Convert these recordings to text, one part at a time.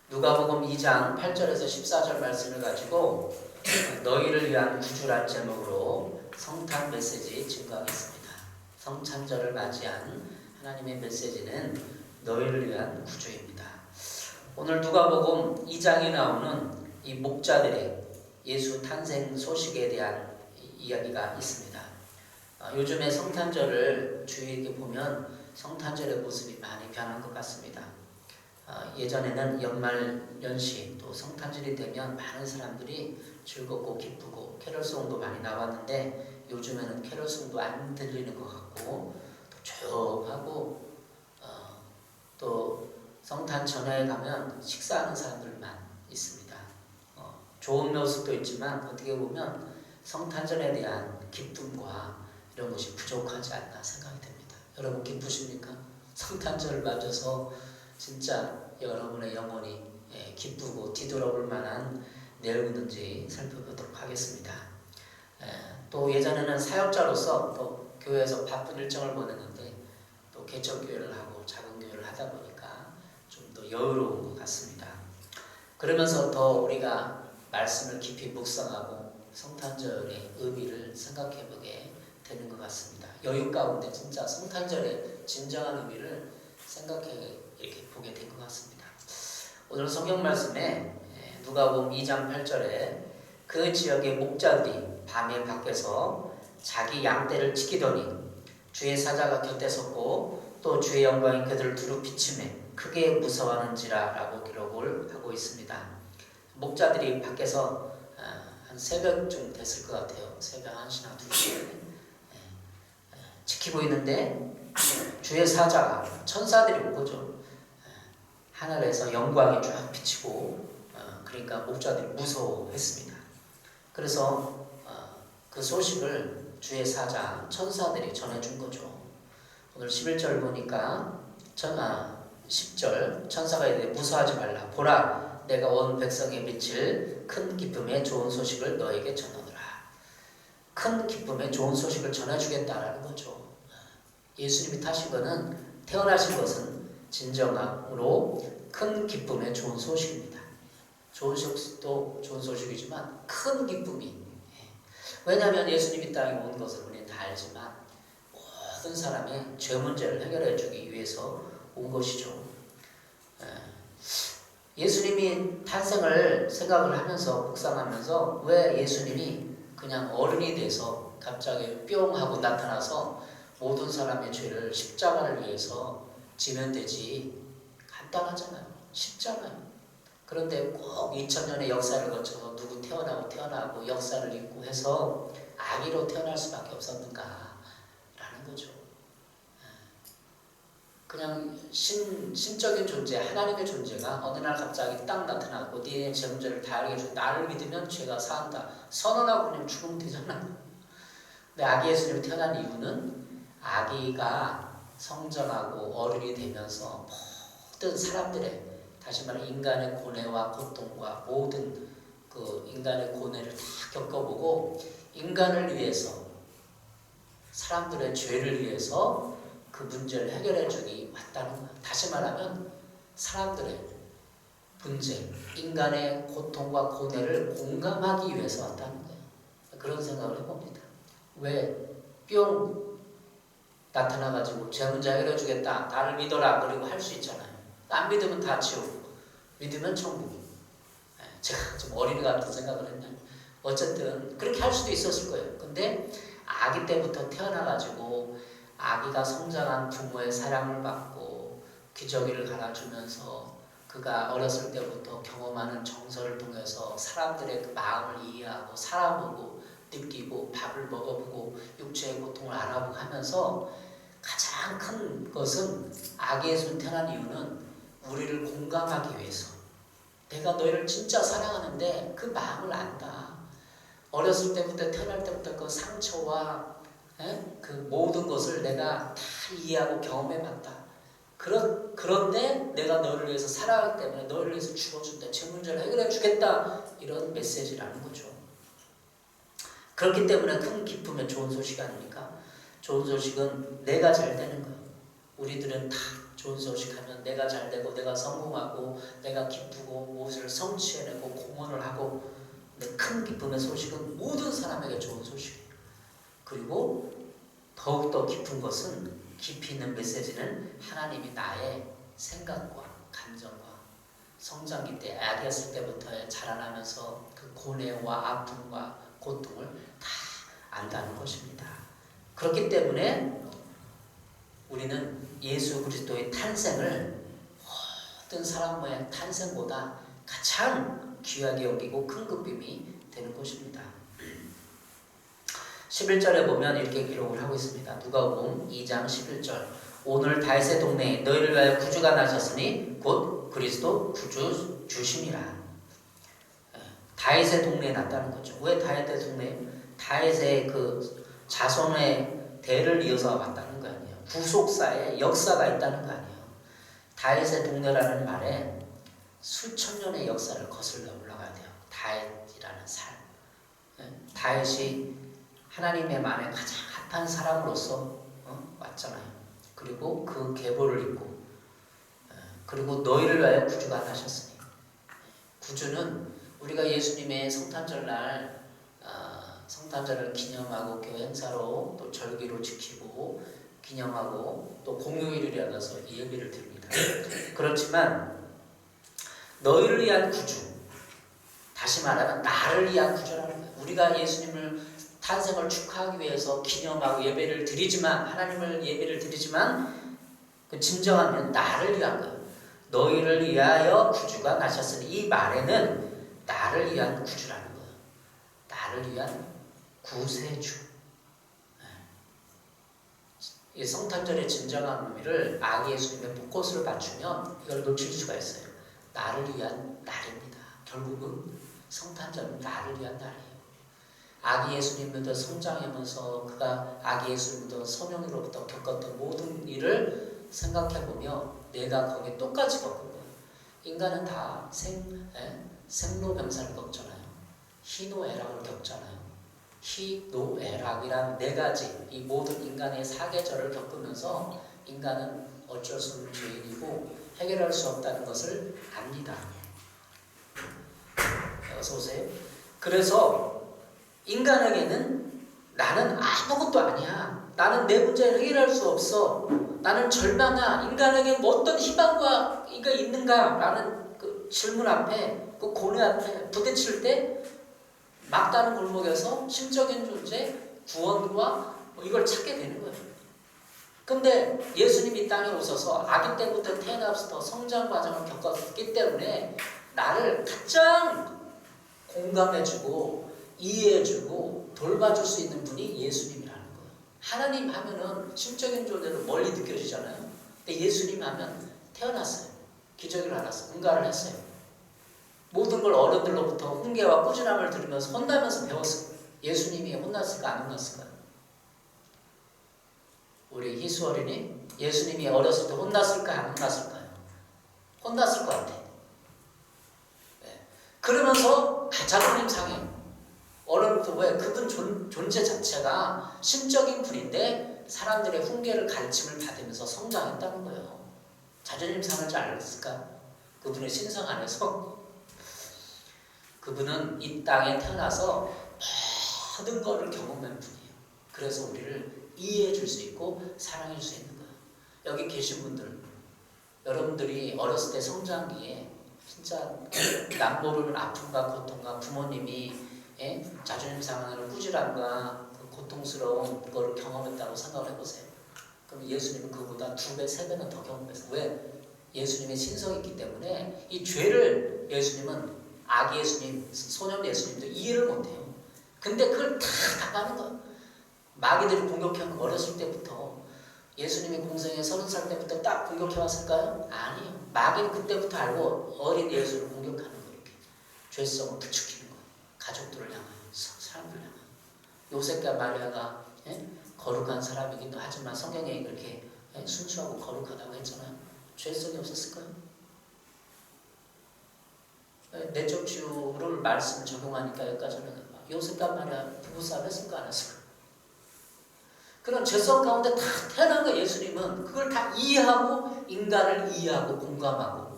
누가복음 2장 8절에서 14절 말씀을 가지고 너희를 위한 구주란 제목으로 성탄 메시지 증거하겠습니다. 성찬절을 맞이한 하나님의 메시지는 너희를 위한 구주입니다. 오늘 누가복음 2장에 나오는 이 목자들의 예수 탄생 소식에 대한 이야기가 있습니다. 요즘에 성탄절을 주의 깊게 보면 성탄절의 모습이 많이 변한 것 같습니다. 예전에는 연말 연시 또 성탄절이 되면 많은 사람들이 즐겁고 기쁘고 캐럴송도 많이 나왔는데 요즘에는 캐럴송도 안 들리는 것 같고 또 조용하고 또 성탄 전에 가면 식사하는 사람들만 있습니다. 좋은 모습도 있지만 어떻게 보면 성탄절에 대한 기쁨과 이런 것이 부족하지 않나 생각이 됩니다. 여러분 기쁘십니까? 성탄절을 맞아서 진짜 여러분의 영혼이 기쁘고 뒤돌아볼 만한 내용이든지 살펴보도록 하겠습니다. 또 예전에는 사역자로서 또 교회에서 바쁜 일정을 보냈는데 또 개척교회를 하고 작은 교회를 하다 보니까 좀 더 여유로운 것 같습니다. 그러면서 더 우리가 말씀을 깊이 묵상하고 성탄절의 의미를 생각해보게 되는 것 같습니다. 여유 가운데 진짜 성탄절의 진정한 의미를 생각해 이렇게 보게 된 것 같습니다. 오늘 성경 말씀에 누가복음 2장 8절에 그 지역의 목자들이 밤에 밖에서 자기 양떼를 지키더니 주의 사자가 곁에 섰고 또 주의 영광이 그들을 두루 비추매 크게 무서워하는지라 라고 기록을 하고 있습니다. 목자들이 밖에서 한 새벽쯤 됐을 것 같아요. 새벽 1시나 2시에 지키고 있는데 주의 사자가 천사들이 온 거죠. 하늘에서 영광이 쫙 비치고 그러니까 목자들이 무서워했습니다. 그래서 그 소식을 주의 사자 천사들이 전해준 거죠. 오늘 11절 보니까 10절 천사가 이르되 무서워하지 말라. 보라 내가 온 백성에 미칠 큰 기쁨의 좋은 소식을 너에게 전하노라. 큰 기쁨의 좋은 소식을 전해주겠다라는 거죠. 예수님이 타신 것은 태어나신 것은 진정으로 큰 기쁨의 좋은 소식입니다. 좋은 소식도 좋은 소식이지만 큰 기쁨이 왜냐하면 예수님이 땅에 온 것을 우리는 다 알지만 모든 사람의 죄 문제를 해결해 주기 위해서 온 것이죠. 예수님이 탄생을 생각을 하면서 묵상하면서 왜 예수님이 그냥 어른이 돼서 갑자기 뿅 하고 나타나서 모든 사람의 죄를 십자가를 위해서 지면 되지 간단하잖아요. 쉽잖아요. 그런데 꼭 2000년의 역사를 거쳐서 누구 태어나고 역사를 읽고 해서 아기로 태어날 수밖에 없었는가 라는 거죠. 그냥 신적인 존재, 하나님의 존재가 어느 날 갑자기 딱 나타나고 네 죄 문제를 다 알게 해주고 나를 믿으면 죄가 사한다. 선언하고 그냥 죽으면 되잖아요. 근데 아기 예수님이 태어난 이유는 아기가 성장하고 어른이 되면서 모든 사람들의 다시 말해 인간의 고뇌와 고통과 모든 그 인간의 고뇌를 다 겪어보고 인간을 위해서 사람들의 죄를 위해서 그 문제를 해결해 주기 왔다는 거예요. 다시 말하면 사람들의 문제, 인간의 고통과 고뇌를 공감하기 위해서 왔다는 거예요. 그런 생각을 해봅니다. 왜 뿅 나타나가지고 죄 문제 해결해 주겠다. 나를 믿어라. 그리고 할 수 있잖아요. 안 믿으면 다 지옥. 믿으면 천국. 제가 좀 어린이 같은 생각을 했나요? 어쨌든 그렇게 할 수도 있었을 거예요. 근데 아기 때부터 태어나가지고 아기가 성장한 부모의 사랑을 받고 기저귀를 갈아주면서 그가 어렸을 때부터 경험하는 정서를 통해서 사람들의 그 마음을 이해하고 살아보고 느끼고 밥을 먹어보고 육체의 고통을 알아보고 하면서 가장 큰 것은 아기 예수님 태어난 이유는 우리를 공감하기 위해서 내가 너희를 진짜 사랑하는데 그 마음을 안다. 어렸을 때부터 태어날 때부터 그 상처와 그 모든 것을 내가 다 이해하고 경험해봤다. 그런데 내가 너를 위해서 살아가기 때문에 너를 위해서 죽어준다. 죄 문제를 해결해 주겠다. 이런 메시지라는 거죠. 그렇기 때문에 큰 기쁨의 좋은 소식 아닙니까? 좋은 소식은 내가 잘 되는 거예요. 우리들은 다 좋은 소식하면 내가 잘되고 내가 성공하고 내가 기쁘고 무엇을 성취해내고 공헌을 하고, 근데 큰 기쁨의 소식은 모든 사람에게 좋은 소식이에요. 그리고 더욱더 깊은 것은, 깊이 있는 메시지는 하나님이 나의 생각과 감정과 성장기 때, 아기였을 때부터 자라나면서 그 고뇌와 아픔과 고통을 다 안다는 것입니다. 그렇기 때문에 우리는 예수 그리스도의 탄생을 모든 사람의 탄생보다 가장 귀하게 여기고 큰 기쁨이 되는 것입니다. 11절에 보면 이렇게 기록을 하고 있습니다. 누가복음 2장 11절. 오늘 다윗의 동네에 너희를 위하여 구주가 나셨으니 곧 그리스도 구주 주심이라. 다윗의 동네에 났다는 거죠. 왜 다윗의 동네? 다윗의 그 자손의 대를 이어서 왔다는 거 아니에요. 구속사의 역사가 있다는 거 아니에요. 다윗의 동네라는 말에 수천 년의 역사를 거슬러 올라가야 돼요. 다윗이라는 삶. 다윗이 하나님의 마음에 가장 합한 사람으로서 왔잖아요. 그리고 그 계보를 잇고, 그리고 너희를 위하여 구주가 나셨으니, 구주는 우리가 예수님의 성탄절날 성탄절을 기념하고 교회 행사로 또 절기로 지키고 기념하고 또 공휴일을 일어나서 예배를 드립니다. 그렇지만 너희를 위한 구주, 다시 말하면 나를 위한 구주라는 거예요. 우리가 예수님을 탄생을 축하하기 위해서 기념하고 예배를 드리지만, 하나님을 예배를 드리지만, 그 진정하면 나를 위한 거예요. 너희를 위하여 구주가 나셨으니, 이 말에는 나를 위한 구주라는 거예요. 나를 위한 구세주. 이 성탄절의 진정한 의미를 아기 예수님의 복꽃을 맞추면 이걸 놓칠 수가 있어요. 나를 위한 날입니다. 결국은 성탄절은 나를 위한 날이에요. 아기 예수님부터 성장하면서 그가 아기 예수님부터 소년으로부터 겪었던 모든 일을 생각해보며 내가 거기에 똑같이 겪은 거예요. 인간은 다 생로병사를 겪잖아요. 희노애락을 겪잖아요. 희노애락이란 네 가지, 이 모든 인간의 사계절을 겪으면서 인간은 어쩔 수 없는 죄인이고 해결할 수 없다는 것을 압니다. 어서 오세요. 그래서 인간에게는 나는 아무것도 아니야. 나는 내 문제를 해결할 수 없어. 나는 절망아. 인간에게 어떤 희망과 이가 있는가? 라는 그 질문 앞에, 그 고뇌 앞에 부딪힐 때 막다른 골목에서 신적인 존재, 구원과 이걸 찾게 되는 거예요. 근데 예수님이 땅에 오셔서 아기 때부터 태어나서 성장 과정을 겪었기 때문에 나를 가장 공감해주고 이해해주고 돌봐줄 수 있는 분이 예수님이라는 거예요. 하나님 하면은 신적인 존재로 멀리 느껴지잖아요. 근데 예수님 하면 태어났어요. 기적을 알았어요. 응가를 했어요. 모든 걸 어른들로부터 훈계와 꾸준함을 들으면서 혼나면서 배웠어요. 예수님이 혼났을까 안 혼났을까요? 우리 희수 어린이 예수님이 어렸을 때 혼났을까 안 혼났을까요? 혼났을 것 같아요. 네. 그러면서 자존심 상해요. 어른부터 왜? 그분 존재 자체가 신적인 분인데 사람들의 훈계를 가르침을 받으면서 성장했다는 거예요. 자존심 상할 줄 알았을까? 그분의 신성 안에서 그분은 이 땅에 태어나서 모든 것을 경험한 분이에요. 그래서 우리를 이해해 줄 수 있고 사랑해 줄 수 있는 거예요. 여기 계신 분들, 여러분들이 어렸을 때 성장기에 진짜 남 모르는 아픔과 고통과 부모님이 자존심 상하는 꾸지람과 그 고통스러운 그거를 경험했다고 생각을 해보세요. 그럼 예수님은 그보다 2배, 3배는 더 경험했어요. 왜? 예수님의 신성이 있기 때문에 이 죄를 예수님은 아기 예수님, 소년 예수님도 이해를 못해요. 근데 그걸 다 당하는 거예요. 마귀들이 공격해온 어렸을 때부터 예수님이 공생에 30살 때부터 딱 공격해왔을까요? 아니에요. 마귀는 그때부터 알고 어린 예수를 공격하는 거예요. 이렇게. 죄성을 부추기는 거예요. 가족들을 향하여, 사람들을 향하여. 요셉과 마리아가 거룩한 사람이기도 하지만 성경에 그렇게 순수하고 거룩하다고 했잖아요. 죄성이 없었을까요? 내적 치유를 말씀을 적용하니까 여기까지는 요셉과 마리아 부부싸움 했을까 안 했을까? 그런 죄성 가운데 다 태어난 거 예수님은 그걸 다 이해하고 인간을 이해하고 공감하고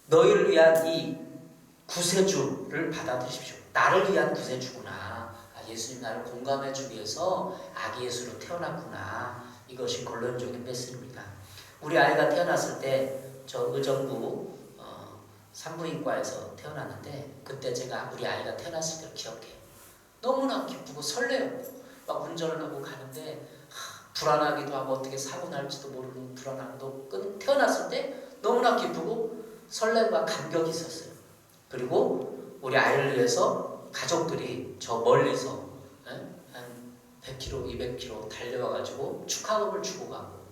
너희를 위한 이 구세주를 받아들이십시오. 나를 위한 구세주구나. 예수님 나를 공감해주기 위해서 아기 예수로 태어났구나. 이것이 결론적인 메시지입니다. 우리 아이가 태어났을 때 저 의정부 산부인과에서 태어났는데 그때 제가 우리 아이가 태어났을 때를 기억해요. 너무나 기쁘고 설레요. 막 운전을 하고 가는데 불안하기도 하고 어떻게 사고 날지도 모르는 불안함도 태어났을 때 너무나 기쁘고 설렘과 감격이 있었어요. 그리고 우리 아이를 위해서 가족들이 저 멀리서 한 100km, 200km 달려와가지고 축하금을 주고 가고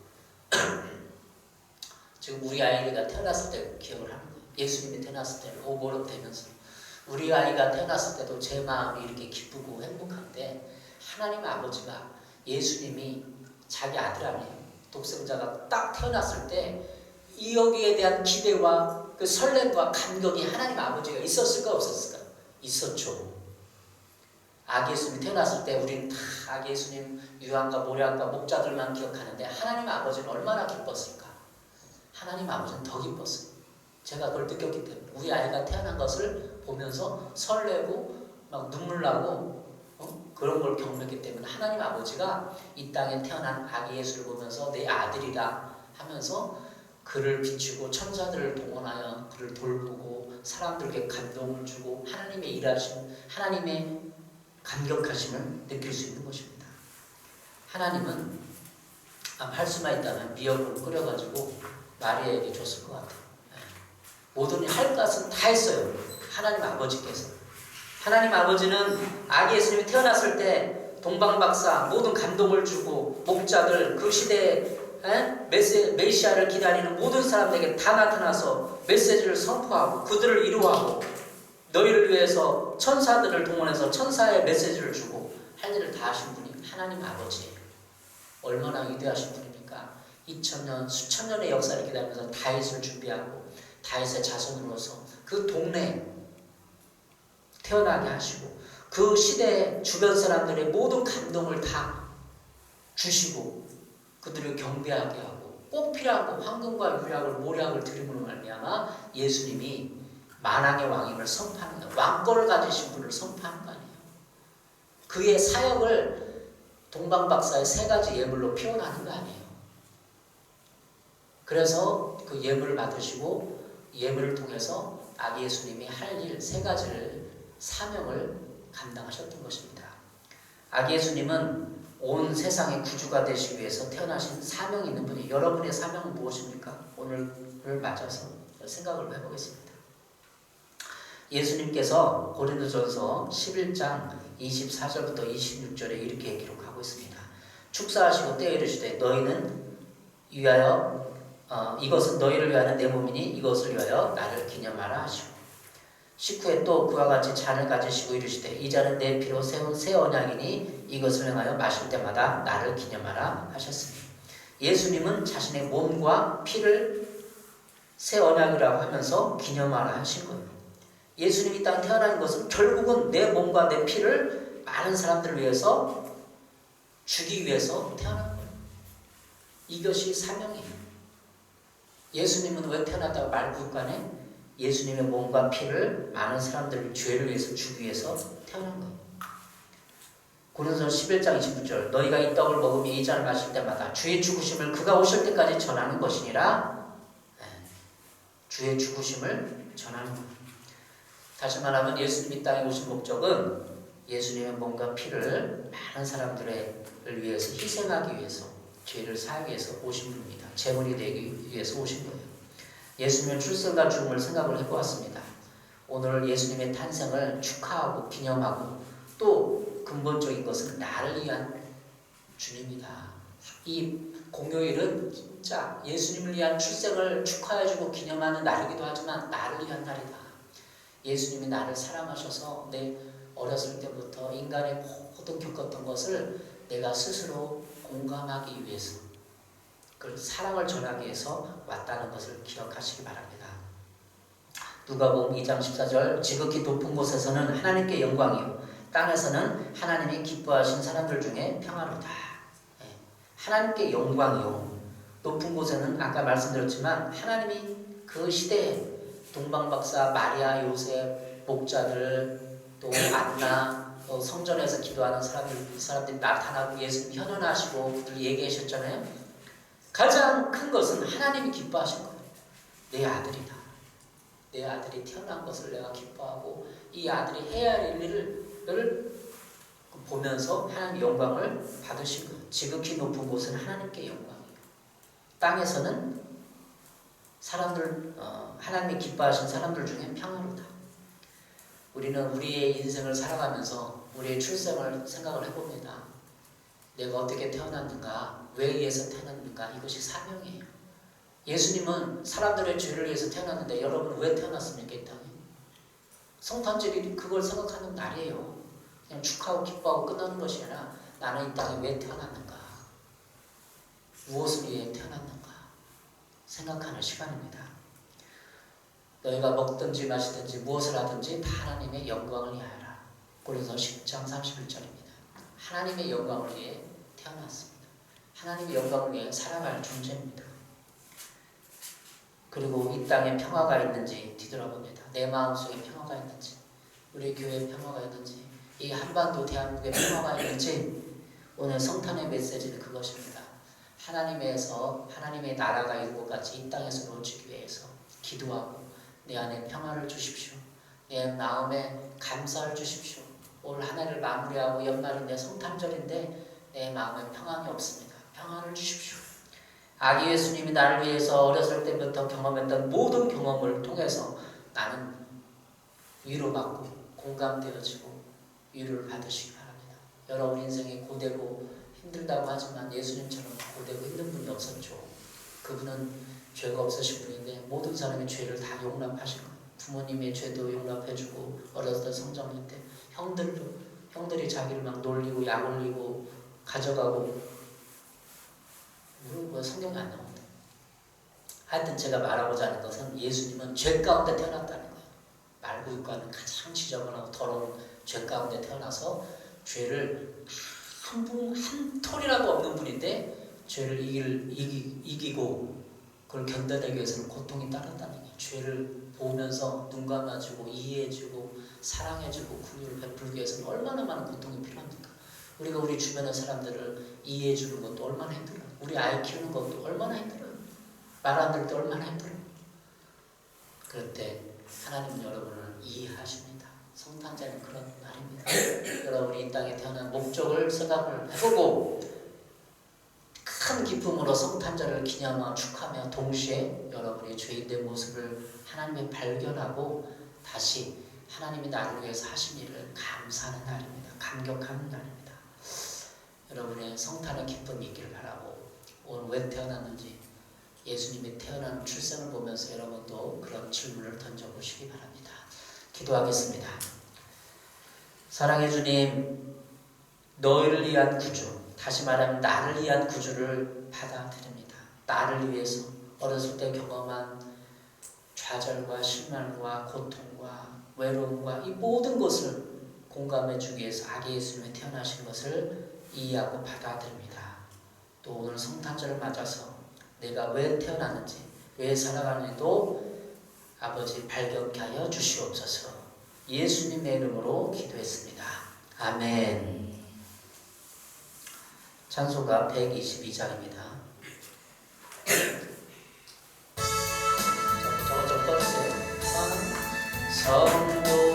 지금 우리 아이가 태어났을 때 기억을 하는 거예요. 예수님이 태어났을 때는 오버랩 되면서 우리 아이가 태어났을 때도 제 마음이 이렇게 기쁘고 행복한데 하나님 아버지가 예수님이 자기 아들 아니에요. 독생자가 딱 태어났을 때 이 여기에 대한 기대와 그 설렘과 감격이 하나님 아버지가 있었을까 없었을까? 있었죠. 아기 예수님이 태어났을 때 우리는 다 아기 예수님 유황과 모략과 목자들만 기억하는데 하나님 아버지는 얼마나 기뻤을까? 하나님 아버지는 더 기뻤어요. 제가 그걸 느꼈기 때문에 우리 아이가 태어난 것을 보면서 설레고 막 눈물 나고 그런 걸 경험했기 때문에 하나님 아버지가 이 땅에 태어난 아기 예수를 보면서 내 아들이라 하면서 그를 비추고 천사들을 동원하여 그를 돌보고 사람들에게 감동을 주고 하나님의 일하심, 하나님의 감격하심을 느낄 수 있는 것입니다. 하나님은 할 수만 있다면 미역을 끓여가지고 마리아에게 줬을 것 같아요. 모든 할 것은 다 했어요. 하나님 아버지께서. 하나님 아버지는 아기 예수님이 태어났을 때 동방박사 모든 감동을 주고 목자들 그 시대에 메시아를 기다리는 모든 사람들에게 다 나타나서 메시지를 선포하고 그들을 위로하고 너희를 위해서 천사들을 동원해서 천사의 메시지를 주고 할 일을 다 하신 분이 하나님 아버지예요. 얼마나 위대하신 분입니까? 2000년 수천 년의 역사를 기다리면서 다윗을 준비하고 다윗의 자손으로서 그 동네에 태어나게 하시고 그 시대의 주변 사람들의 모든 감동을 다 주시고 그들을 경배하게 하고 꼭 필요한 거 황금과 유약을 모략을 드림으로 말미암아 예수님이 만왕의 왕임을 선포하는 거예요. 왕권을 가지신 분을 선포하는 거 아니에요. 그의 사역을 동방박사의 세 가지 예물로 표현하는 거 아니에요. 그래서 그 예물을 받으시고 예물을 통해서 아기 예수님이 할 일 세 가지를 사명을 감당하셨던 것입니다. 아기 예수님은 온 세상의 구주가 되시기 위해서 태어나신 사명이 있는 분이 여러분의 사명은 무엇입니까? 오늘을 맞아서 생각을 해보겠습니다. 예수님께서 고린도전서 11장 24절부터 26절에 이렇게 기록하고 있습니다. 축사하시고 때에 이르시되 너희는 위하여 이것은 너희를 위하는 내 몸이니 이것을 위하여 나를 기념하라 하시고 19에 또 그와 같이 잔을 가지시고 이르시되 이 잔은 내 피로 세운 새 언약이니 이것을 행하여 마실 때마다 나를 기념하라 하셨으니 예수님은 자신의 몸과 피를 새 언약이라고 하면서 기념하라 하신 거예요. 예수님이 이 땅에 태어난 것은 결국은 내 몸과 내 피를 많은 사람들을 위해서 주기 위해서 태어난 거예요. 이것이 사명이에요. 예수님은 왜 태어났다고 말구간에 예수님의 몸과 피를 많은 사람들을 죄를 위해서 주기 위해서 태어난 거예요. 고린도서 11장 29절 너희가 이 떡을 먹으며 이 잔을 마실 때마다 주의 죽으심을 그가 오실 때까지 전하는 것이니라. 주의 죽으심을 전하는 거예요. 다시 말하면 예수님이 이 땅에 오신 목적은 예수님의 몸과 피를 많은 사람들을 위해서 희생하기 위해서 죄를 사하기 위해서 오신 분입니다. 제물이 되기 위해서 오신 거예요. 예수님의 출생과 죽음을 생각을 해보았습니다. 오늘 예수님의 탄생을 축하하고 기념하고 또 근본적인 것은 나를 위한 주님이다. 이 공휴일은 진짜 예수님을 위한 출생을 축하해주고 기념하는 날이기도 하지만 나를 위한 날이다. 예수님이 나를 사랑하셔서 내 어렸을 때부터 인간의 모든 겪었던 것을 내가 스스로 공감하기 위해서 그 사랑을 전하기 위해서 왔다는 것을 기억하시기 바랍니다. 누가복음 2장 14절 지극히 높은 곳에서는 하나님께 영광이요 땅에서는 하나님이 기뻐하신 사람들 중에 평화로다. 하나님께 영광이요. 높은 곳에는 아까 말씀드렸지만 하나님이 그 시대에 동방박사, 마리아, 요셉, 목자들, 또 안나, 또 성전에서 기도하는 사람들이 나타나고 예수님 현현하시고 그들 얘기하셨잖아요. 가장 큰 것은 하나님이 기뻐하신 거예요. 내 아들이다. 내 아들이 태어난 것을 내가 기뻐하고 이 아들이 해야 할 일을 보면서 하나님의 영광을 받으신 거예요. 지극히 높은 곳은 하나님께 영광이에요. 땅에서는 하나님이 기뻐하신 사람들 중에 평화로다. 우리는 우리의 인생을 살아가면서 우리의 출생을 생각을 해봅니다. 내가 어떻게 태어났는가, 왜 위해서 태어났는가, 이것이 사명이에요. 예수님은 사람들의 죄를 위해서 태어났는데 여러분 왜 태어났습니까? 이 땅에? 성탄절이 그걸 생각하는 날이에요. 그냥 축하하고 기뻐하고 끝나는 것이 아니라 나는 이 땅에 왜 태어났는가, 무엇을 위해 태어났는가 생각하는 시간입니다. 너희가 먹든지 마시든지 무엇을 하든지 다 하나님의 영광을 위하여라. 고린도서 10장 31절입니다. 하나님의 영광을 위해 태어났습니다. 하나님의 영광을 위해 살아갈 존재입니다. 그리고 이 땅에 평화가 있는지 뒤돌아봅니다. 내 마음속에 평화가 있는지, 우리 교회에 평화가 있는지, 이 한반도 대한민국에 평화가 있는지, 오늘 성탄의 메시지는 그것입니다. 하나님의 나라가 이루고 같이 이 땅에서 이루어지기 위해서 기도하고 내 안에 평화를 주십시오. 내 마음에 감사를 주십시오. 올 한 해를 마무리하고 연말인데 성탄절인데 내 마음에 평안이 없습니다. 평안을 주십시오. 아기 예수님이 나를 위해서 어렸을 때부터 경험했던 모든 경험을 통해서 나는 위로받고 공감되어지고 위로를 받으시기 바랍니다. 여러분 인생이 고되고 힘들다고 하지만 예수님처럼 고되고 힘든 분이 없었죠. 그분은 죄가 없으신 분인데 모든 사람의 죄를 다 용납하신 거예요. 부모님의 죄도 용납해주고 어렸을 때 성장할 때 형들이 자기를 막 놀리고 약 올리고 가져가고 뭐 성경에 안 나옵니다. 하여튼 제가 말하고자 하는 것은 예수님은 죄 가운데 태어났다는 거예요. 말구육과는 가장 지저분하고 더러운 죄 가운데 태어나서 죄를 한 톨이라도 없는 분인데 죄를 이기고 그걸 견뎌내기 위해서는 고통이 따른다는 거예요. 죄를 보면서 눈 감아주고 이해해주고 사랑해주고 긍휼을 베풀기 위해서는 얼마나 많은 고통이 필요합니까? 우리가 우리 주변의 사람들을 이해해주는 것도 얼마나 힘들어요. 우리 아이 키우는 것도 얼마나 힘들어요. 말 안 들을 때 얼마나 힘들어요. 그럴 때 하나님은 여러분을 이해하십니다. 성탄절은 그런 날입니다. 여러분이 이 땅에 태어난 목적을 생각을 해보고 큰 기쁨으로 성탄절을 기념하며 축하하며 동시에 여러분의 죄인된 모습을 하나님이 발견하고 다시 하나님이 나를 위해서 하신 일을 감사하는 날입니다. 감격하는 날입니다. 여러분의 성탄의 기쁨이 있기를 바라고 오늘 왜 태어났는지 예수님이 태어난 출생을 보면서 여러분도 그런 질문을 던져보시기 바랍니다. 기도하겠습니다. 사랑해 주님, 너희를 위한 구주, 다시 말하면 나를 위한 구주를 받아들입니다. 나를 위해서 어렸을 때 경험한 좌절과 실망과 고통과 외로움과 이 모든 것을 공감해 주기 위해서 아기 예수님이 태어나신 것을 이해하고 받아들입니다. 또 오늘 성탄절을 맞아서 내가 왜 태어났는지 왜 살아가는지도 아버지 발견케 하여 주시옵소서. 예수님의 이름으로 기도했습니다. 아멘. 찬송가 122장입니다. 저거 좀 꺼주세요. 성도